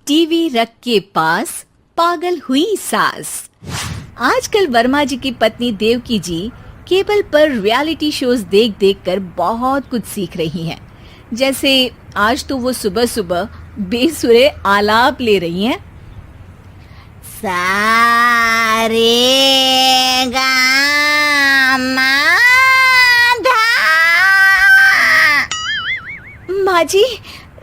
TV रख के पास पागल हुई सास। आजकल वर्मा जी की पत्नी देवकी जी केबल पर रियलिटी शोज देख देख कर बहुत कुछ सीख रही हैं। जैसे आज तो वो सुबह सुबह बेसुरे आलाप ले रही हैं। सारे गामा माँ जी,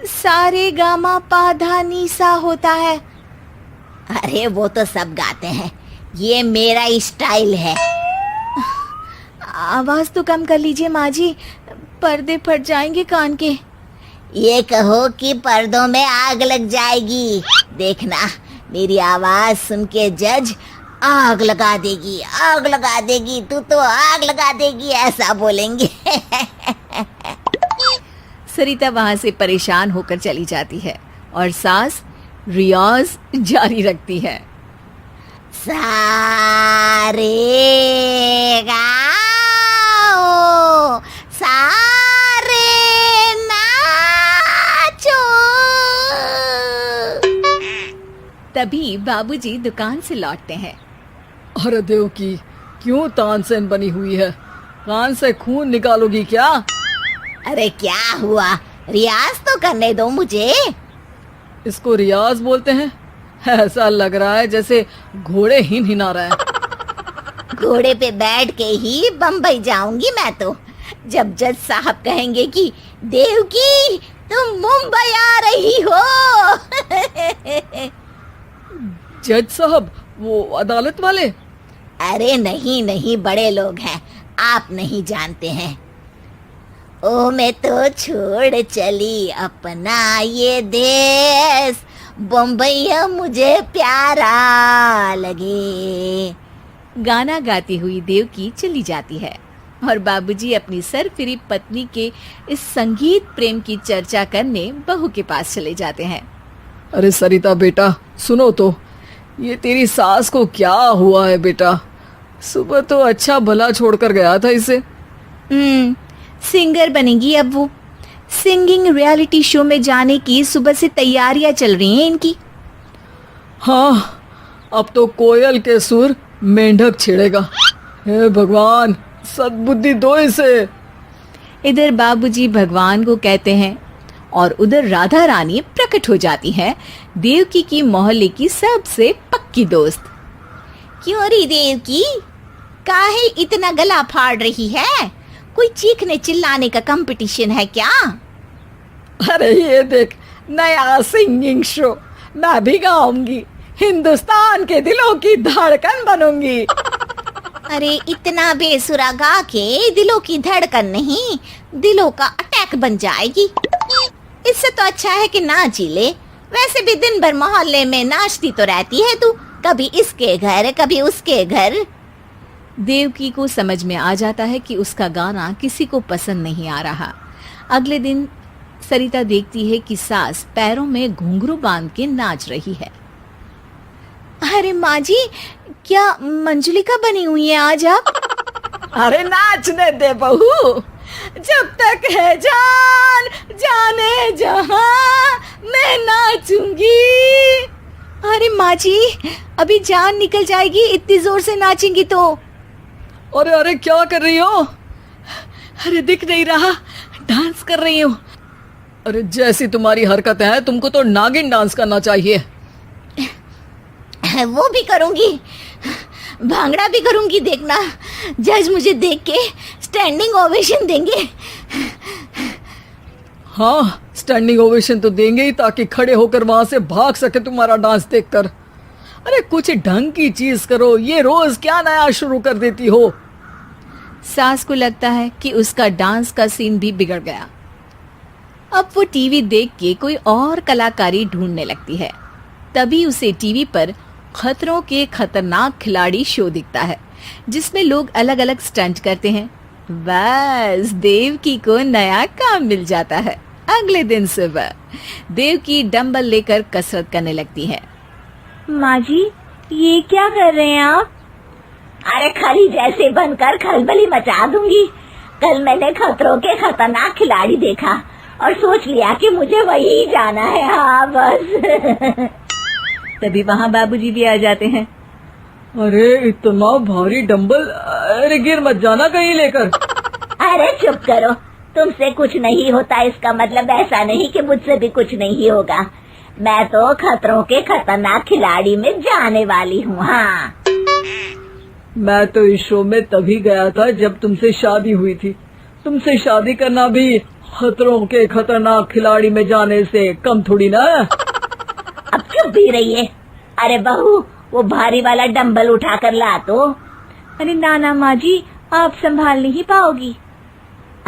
सारे गामा पाधा नीसा होता है। अरे वो तो सब गाते हैं, ये मेरा स्टाइल है। आवाज तो कम कर लीजिए माँ जी, पर्दे फट जाएंगे कान के। ये कहो कि पर्दों में आग लग जाएगी। देखना, मेरी आवाज सुन के जज आग लगा देगी, आग लगा देगी, तू तो आग लगा देगी, ऐसा बोलेंगे। सरिता वहां से परेशान होकर चली जाती है और सास रियाज जारी रखती है। सारे गाओ, सारे नाचो। तभी बाबूजी दुकान से लौटते हैं। अरे देवकी, क्यों तानसेन बनी हुई है? कान से खून निकालोगी क्या? अरे क्या हुआ, रियाज तो करने दो मुझे। इसको रियाज बोलते हैं? ऐसा लग रहा है जैसे घोड़े हिना रहा है। घोड़े पे बैठ के ही बम्बई जाऊंगी मैं तो, जब जज साहब कहेंगे कि देवकी तुम मुंबई आ रही हो। जज साहब, वो अदालत वाले? अरे नहीं नहीं, बड़े लोग हैं, आप नहीं जानते हैं। ओ मैं तो छोड़ चली अपना ये देश, बम्बई मुझे प्यारा लगे। गाना गाती हुई देवकी चली जाती है और बाबूजी अपनी सरफिरी पत्नी के इस संगीत प्रेम की चर्चा करने बहू के पास चले जाते हैं। अरे सरिता बेटा, सुनो तो, ये तेरी सास को क्या हुआ है बेटा? सुबह तो अच्छा भला छोड़कर गया था इसे। सिंगर बनेगी अब वो। सिंगिंग रियलिटी शो में जाने की सुबह से तैयारियां चल रही हैं इनकी। हाँ, अब तो कोयल के सुर मेंढक छेड़ेगा। हे भगवान, सद्बुद्धि दो इसे। इधर बाबूजी भगवान को कहते हैं और उधर राधा रानी प्रकट हो जाती है, देवकी की मोहल्ले की सबसे पक्की दोस्त। क्यों री देवकी, काहे इतना गला फाड़ रही है? कोई चीखने चिल्लाने का कंपटीशन है क्या? अरे ये देख, नया सिंगिंग शो, मैं भी गाऊंगी, हिंदुस्तान के दिलों की धड़कन बनूंगी। अरे इतना बेसुरा गा के दिलों की धड़कन नहीं, दिलों का अटैक बन जाएगी। इससे तो अच्छा है कि नाच ही ले। वैसे भी दिन भर मोहल्ले में नाचती तो रहती है तू, कभी इसके घर कभी उसके घर। देवकी को समझ में आ जाता है कि उसका गाना किसी को पसंद नहीं आ रहा। अगले दिन सरिता देखती है कि सास पैरों में घुंघरू बांध के नाच रही है। अरे माँ जी, क्या मंजुलिका बनी हुई है आज आप? अरे नाचने दे बहू, जब तक है जान जाने जहां मैं नाचूंगी। अरे माँ जी, अभी जान निकल जाएगी इतनी जोर से नाचेंगी तो। अरे अरे, क्या कर रही हो? अरे दिख नहीं रहा, डांस कर रही हूँ। अरे जैसी तुम्हारी हरकतें हैं, तुमको तो नागिन डांस करना चाहिए। वो भी करूंगी, भांगड़ा भी करूंगी। देखना, जज मुझे देख के स्टैंडिंग ओवेशन देंगे। हाँ, स्टैंडिंग ओवेशन तो देंगे ही, ताकि खड़े होकर वहां से भाग सके तुम्हारा डांस देखकर। अरे कुछ ढंग की चीज करो, ये रोज क्या नया शुरू कर देती हो? सास को लगता है कि उसका डांस का सीन भी बिगड़ गया। अब वो टीवी देख के कोई और कलाकारी ढूंढने लगती है। तभी उसे टीवी पर खतरों के खतरनाक खिलाड़ी शो दिखता है, जिसमें लोग अलग अलग स्टंट करते हैं। बस देवकी को नया काम मिल जाता है। अगले दिन सुबह देवकी डंबल लेकर कसरत करने लगती है। माँ जी, ये क्या कर रहे हैं आप? अरे खली जैसे बनकर खलबली मचा दूंगी। कल मैंने खतरों के खतरनाक खिलाड़ी देखा और सोच लिया कि मुझे वही जाना है। हाँ बस। तभी वहाँ बाबूजी भी आ जाते हैं। अरे इतना भारी डंबल, अरे गिर मत जाना कहीं लेकर। अरे चुप करो, तुमसे कुछ नहीं होता इसका मतलब ऐसा नहीं कि मुझसे भी कुछ नहीं होगा। मैं तो खतरों के खतरनाक खिलाड़ी में जाने वाली हूँ। हाँ, मैं तो इस शो में तभी गया था जब तुमसे शादी हुई थी। तुमसे शादी करना भी खतरों के खतरनाक खिलाड़ी में जाने से कम थोड़ी ना। अब चुप भी रहिए। अरे बहू, वो भारी वाला डंबल उठा कर ला तो। अरे ना माँ जी, आप संभाल नहीं पाओगी।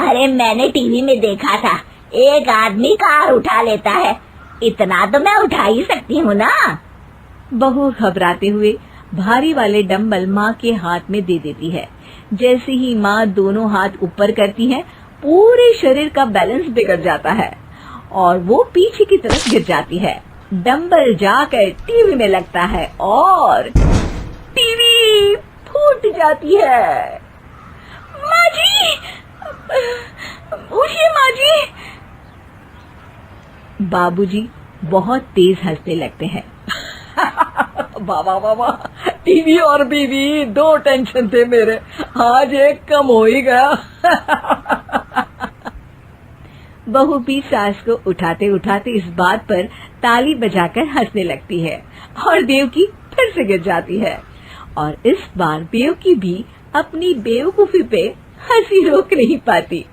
अरे मैंने टीवी में देखा था, एक आदमी कार उठा लेता है, इतना तो मैं उठा ही सकती हूँ ना। बहू घबराते हुए भारी वाले डंबल माँ के हाथ में दे देती है। जैसे ही माँ दोनों हाथ ऊपर करती है, पूरे शरीर का बैलेंस बिगड़ जाता है और वो पीछे की तरफ गिर जाती है। डंबल जाकर टीवी में लगता है और टीवी फूट जाती है। माँ जी, उठिए माँ जी। बाबूजी बहुत तेज हंसने लगते हैं। बाबा बाबा, टीवी और बीवी दो टेंशन थे मेरे, आज एक कम हो ही गया। बहू भी सास को उठाते उठाते इस बात पर ताली बजाकर हंसने लगती है और देवकी फिर से गिर जाती है। और इस बार देवकी भी अपनी बेवकूफी पे हंसी रोक नहीं पाती।